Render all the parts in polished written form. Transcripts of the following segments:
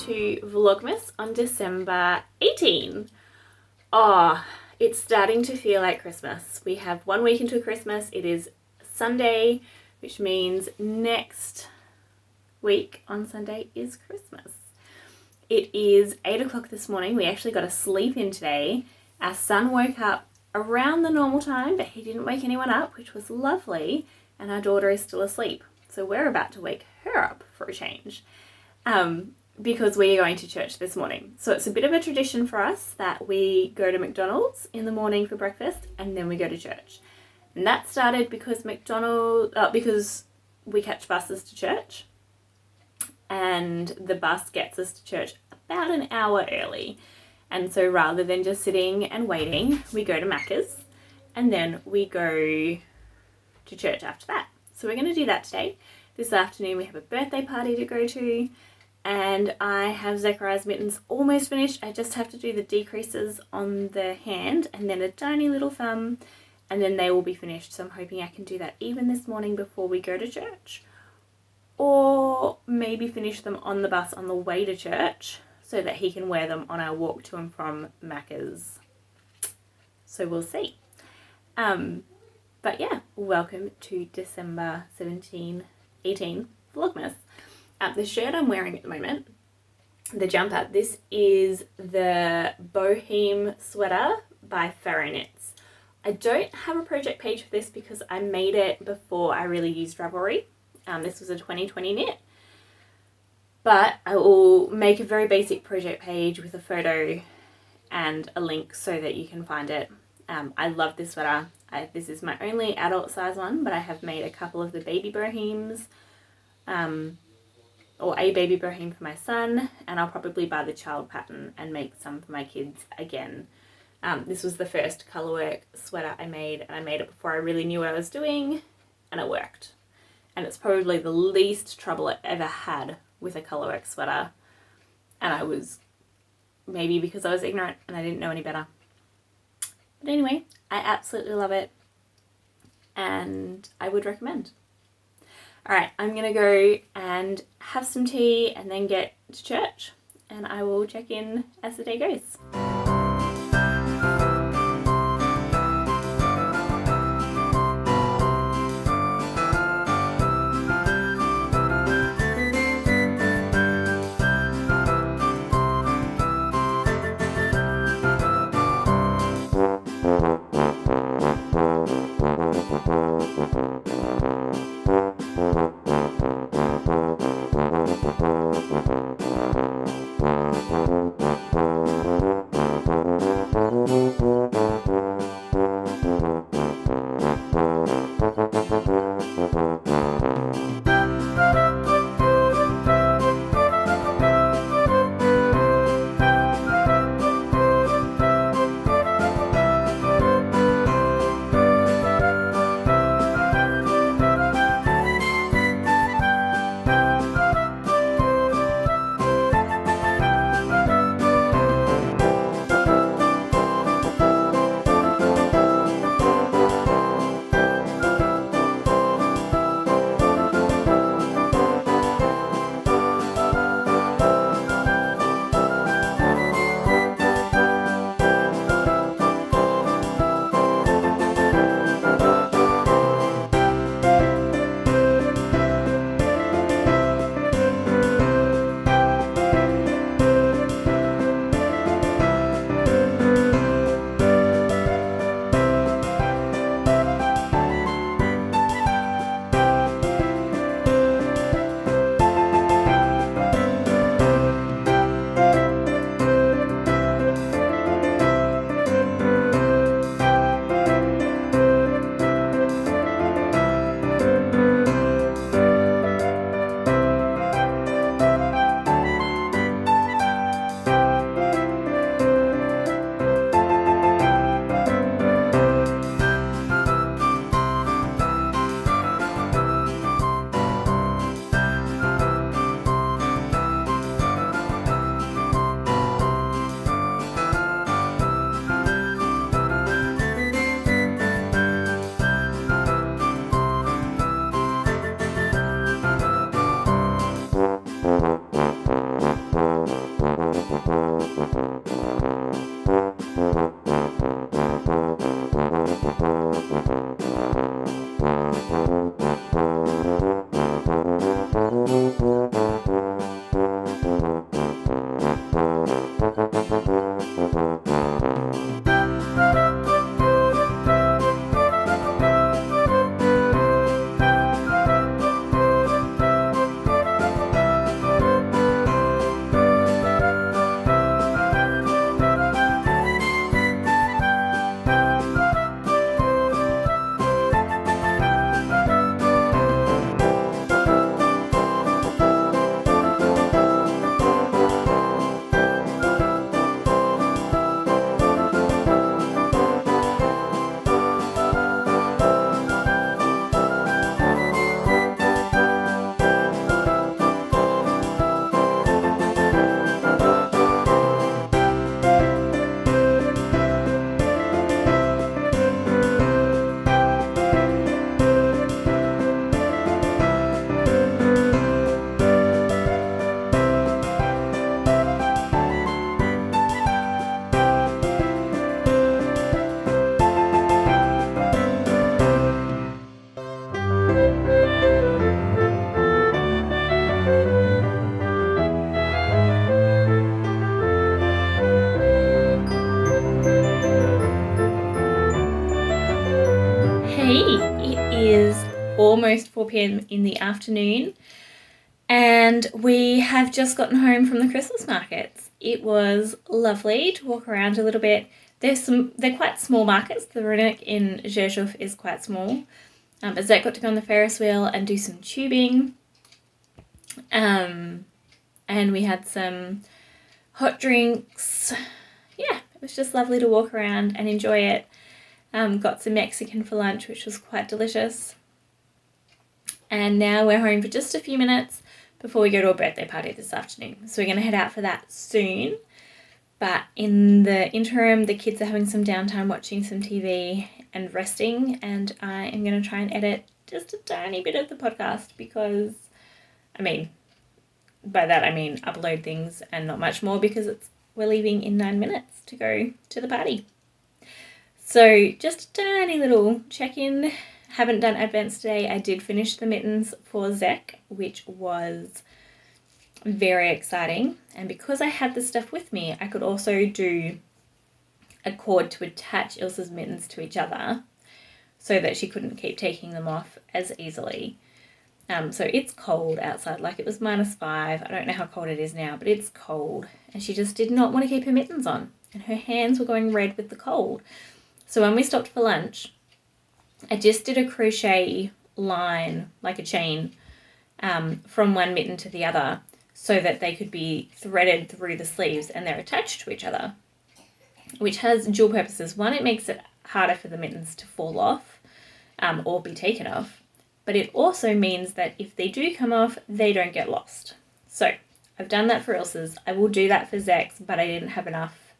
to Vlogmas on December 18. Oh, it's starting to feel like Christmas. We have 1 week until Christmas. It is Sunday, which means next week on Sunday is Christmas. It is 8 o'clock this morning. We actually got a sleep in today. Our son woke up around the normal time, but he didn't wake anyone up, which was lovely. And our daughter is still asleep. So we're about to wake her up for a change. Because we are going to church this morning. So it's a bit of a tradition for us that we go to McDonald's in the morning for breakfast and then we go to church. And that started because because we catch buses to church, and the bus gets us to church about an hour early. And so rather than just sitting and waiting, we go to Macca's and then we go to church after that. So we're going to do that today. This afternoon we have a birthday party to go to. And I have Zechariah's mittens almost finished. I just have to do the decreases on the hand and then a tiny little thumb, and then they will be finished. So I'm hoping I can do that even this morning before we go to church. Or maybe finish them on the bus on the way to church so that he can wear them on our walk to and from Macca's. So we'll see. But yeah, welcome to December 18 Vlogmas. The shirt I'm wearing at the moment, the jumper, this is the Bohem sweater by Faro Knits. I don't have a project page for this because I made it before I really used Ravelry. This was a 2020 knit. But I will make a very basic project page with a photo and a link so that you can find it. I love this sweater. This is my only adult size one, but I have made a couple of the baby Bohems. Or a baby Bohem for my son, and I'll probably buy the child pattern and make some for my kids again. This was the first colourwork sweater I made, and I made it before I really knew what I was doing, and it worked. And it's probably the least trouble I ever had with a colourwork sweater, and I was, maybe because I was ignorant and I didn't know any better. But anyway, I absolutely love it, and I would recommend. Alright, I'm going to go and have some tea and then get to church, and I will check in as the day goes. Hey, it is almost 4 p.m. in the afternoon and we have just gotten home from the Christmas markets. It was lovely to walk around a little bit. They're quite small markets. The Runic in Rzeszów is quite small. But Zach got to go on the Ferris wheel and do some tubing. And we had some hot drinks. Yeah, it was just lovely to walk around and enjoy it. Got some Mexican for lunch, which was quite delicious. And now we're home for just a few minutes before we go to a birthday party this afternoon. So we're going to head out for that soon. But in the interim, the kids are having some downtime watching some TV and resting. And I am going to try and edit just a tiny bit of the podcast because, by that I mean upload things and not much more because we're leaving in 9 minutes to go to the party. So just a tiny little check-in. Haven't done advents today. I did finish the mittens for Zach, which was very exciting. And because I had the stuff with me, I could also do a cord to attach Ilse's mittens to each other so that she couldn't keep taking them off as easily. So it's cold outside, like it was -5. I don't know how cold it is now, but it's cold. And she just did not want to keep her mittens on. And her hands were going red with the cold. So when we stopped for lunch, I just did a crochet line, like a chain, from one mitten to the other so that they could be threaded through the sleeves and they're attached to each other, which has dual purposes. One, it makes it harder for the mittens to fall off or be taken off, but it also means that if they do come off, they don't get lost. So I've done that for Ilse's. I will do that for Zach's, but I didn't have enough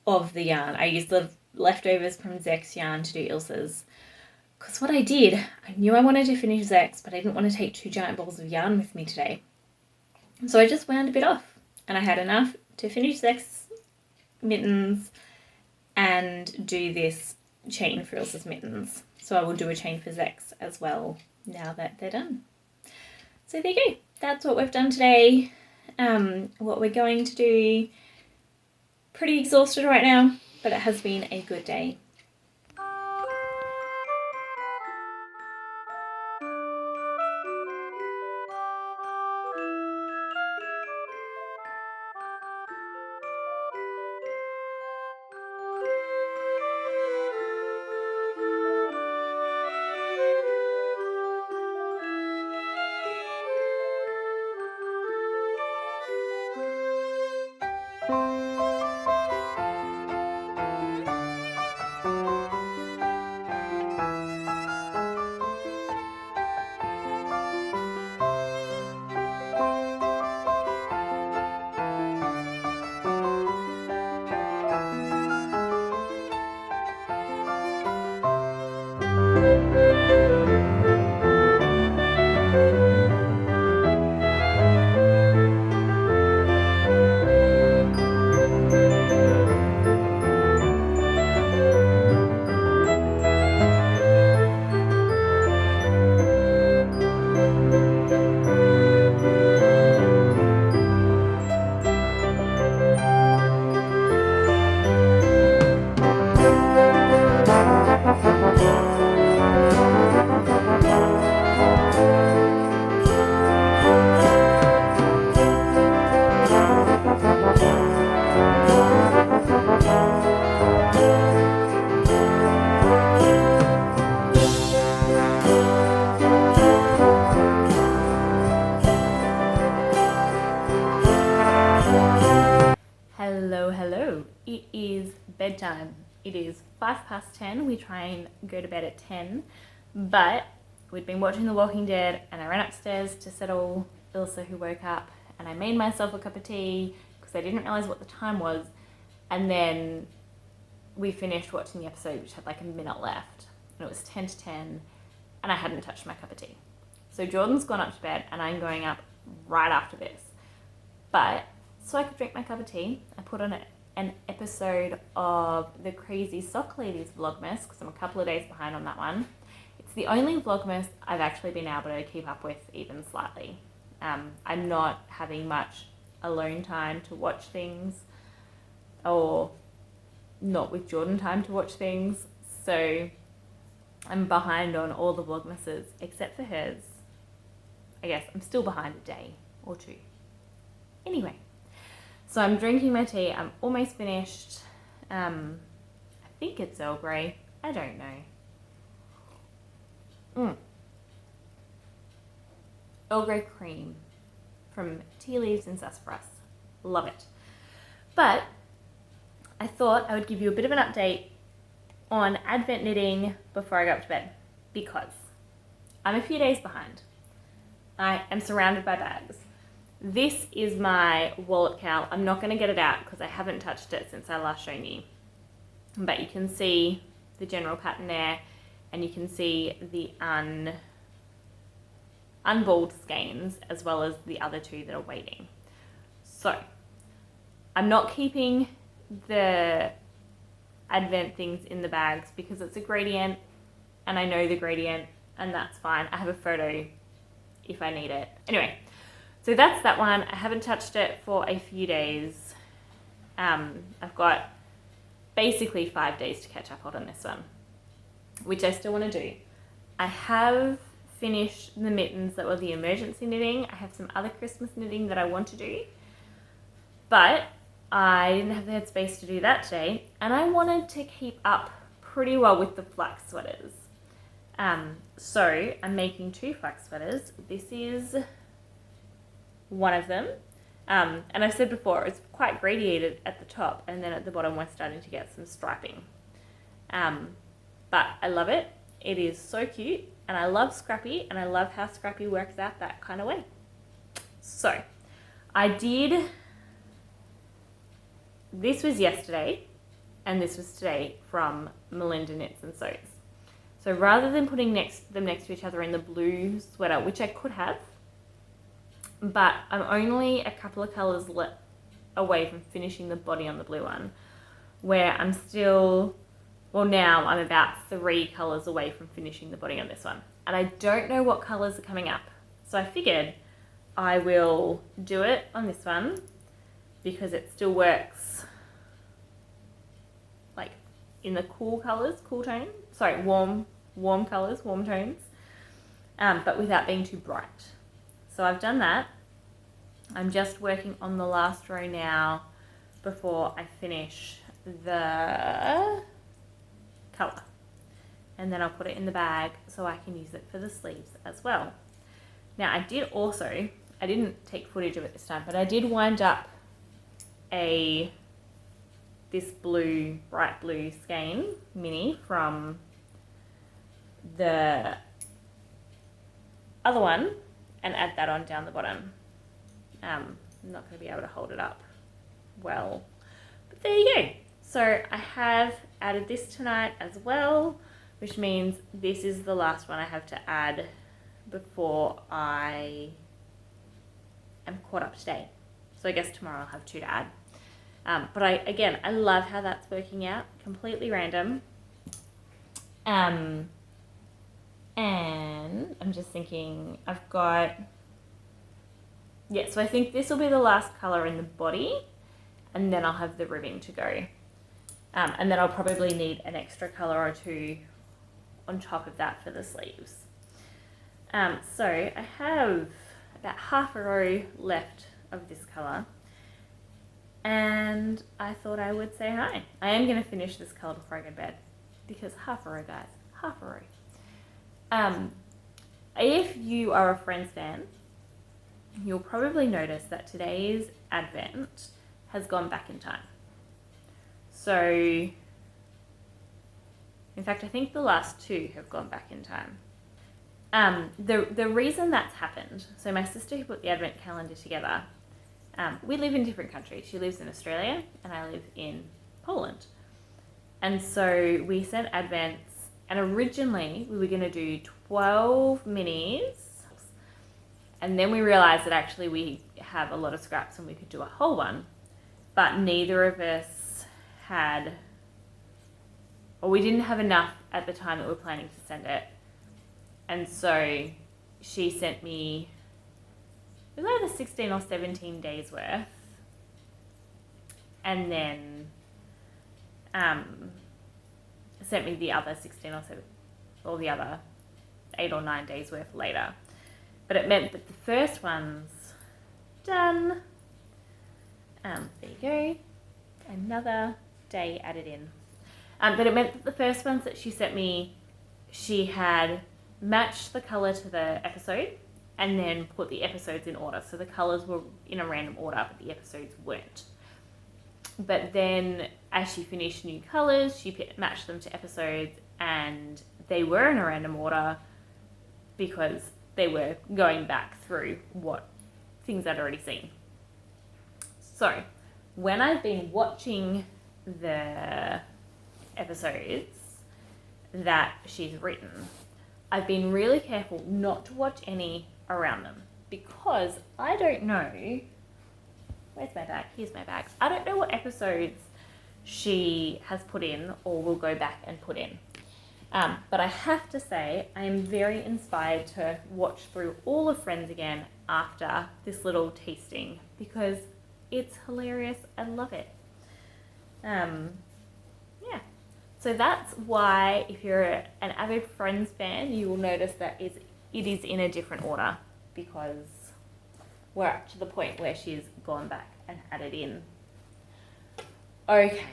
of the yarn. I used the leftovers from Zach's yarn to do Ilse's. Because what I did, I knew I wanted to finish Zach's, but I didn't want to take 2 giant balls of yarn with me today. So I just wound a bit off. And I had enough to finish Zach's mittens and do this chain for Ilse's mittens. So I will do a chain for Zach's as well now that they're done. So there you go. That's what we've done today. What we're going to do. Pretty exhausted right now, but it has been a good day. Hello. It is bedtime. It is 10:05. We try and go to bed at 10, but we'd been watching The Walking Dead and I ran upstairs to settle Ilse, who woke up, and I made myself a cup of tea because I didn't realize what the time was, and then we finished watching the episode, which had like a minute left, and it was 10 to 10 and I hadn't touched my cup of tea. So Jordan's gone up to bed and I'm going up right after this, but so I could drink my cup of tea, I put on an episode of the Crazy Sock Ladies Vlogmas because I'm a couple of days behind on that one. It's the only Vlogmas I've actually been able to keep up with even slightly. I'm not having much alone time to watch things, or not with Jordan time to watch things, so I'm behind on all the Vlogmases except for hers. I guess I'm still behind a day or two. Anyway, so I'm drinking my tea. I'm almost finished. I think it's Earl Grey. I don't know. Earl Grey cream from Tea Leaves and Sassafras. Love it. But I thought I would give you a bit of an update on Advent knitting before I go up to bed, because I'm a few days behind. I am surrounded by bags. This is my wallet cowl. I'm not going to get it out because I haven't touched it since I last shown you. But you can see the general pattern there, and you can see the unballed skeins as well as the other two that are waiting. So I'm not keeping the Advent things in the bags because it's a gradient and I know the gradient, and that's fine. I have a photo if I need it. Anyway, so that's that one. I haven't touched it for a few days. I've got basically 5 days to catch up on this one, which I still want to do. I have finished the mittens that were the emergency knitting. I have some other Christmas knitting that I want to do, but I didn't have the headspace to do that today, and I wanted to keep up pretty well with the flax sweaters. So I'm making 2 flax sweaters. This is one of them. And I've said before, it's quite gradiated at the top, and then at the bottom we're starting to get some striping. But I love it. It is so cute, and I love Scrappy, and I love how Scrappy works out that kind of way. So this was yesterday, and this was today from Melinda Knits and Sews. So rather than putting them next to each other in the blue sweater, which I could have, but I'm only a couple of colours away from finishing the body on the blue one, where I'm still, well, now I'm about 3 colours away from finishing the body on this one. And I don't know what colours are coming up. So I figured I will do it on this one because it still works like in the cool colours, warm colours, warm tones, but without being too bright. So I've done that. I'm just working on the last row now before I finish the colour. And then I'll put it in the bag so I can use it for the sleeves as well. Now I didn't take footage of it this time, but I did wind up this bright blue skein mini from the other one and add that on down the bottom. I'm not going to be able to hold it up well, but there you go. So I have added this tonight as well, which means this is the last one I have to add before I am caught up today. So I guess tomorrow I'll have 2 to add. But I love how that's working out. Completely random. And I'm just thinking so I think this will be the last colour in the body, and then I'll have the ribbing to go. And then I'll probably need an extra colour or 2 on top of that for the sleeves. So I have about half a row left of this colour, and I thought I would say hi. I am going to finish this colour before I go to bed, because half a row, guys, half a row. If you are a Friends fan, you'll probably notice that today's Advent has gone back in time. So, in fact, I think the last 2 have gone back in time. The reason that's happened, so my sister who put the Advent calendar together, we live in different countries. She lives in Australia and I live in Poland. And so we sent Advents, and originally we were going to do 12 minis, and then we realised that actually we have a lot of scraps and we could do a whole one, but neither of us we didn't have enough at the time that we were planning to send it. And so she sent me, it was either 16 or 17 days worth, and then sent me the other 16 or all the other 8 or 9 days worth later. But it meant that the first one's done. There you go. Another day added in. But it meant that the first ones that she sent me, she had matched the colour to the episode and then put the episodes in order. So the colours were in a random order, but the episodes weren't. But then as she finished new colours, she matched them to episodes and they were in a random order because they were going back through what things I'd already seen. So when I've been watching the episodes that she's written, I've been really careful not to watch any around them because I don't know. Where's my bag? Here's my bag. I don't know what episodes she has put in or will go back and put in. But I have to say, I am very inspired to watch through all of Friends again after this little tasting because it's hilarious. I love it. Yeah. So that's why, if you're an avid Friends fan, you will notice that it is in a different order because we're up to the point where she's gone back and added in. Okay,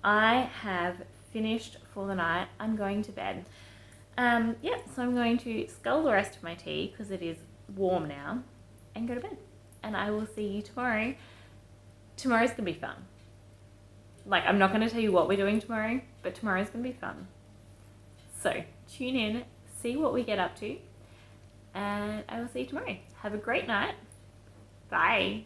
I have finished for the night. I'm going to bed. So I'm going to scull the rest of my tea because it is warm now and go to bed. And I will see you tomorrow. Tomorrow's going to be fun. Like, I'm not going to tell you what we're doing tomorrow, but tomorrow's going to be fun. So tune in, see what we get up to, and I will see you tomorrow. Have a great night. Bye.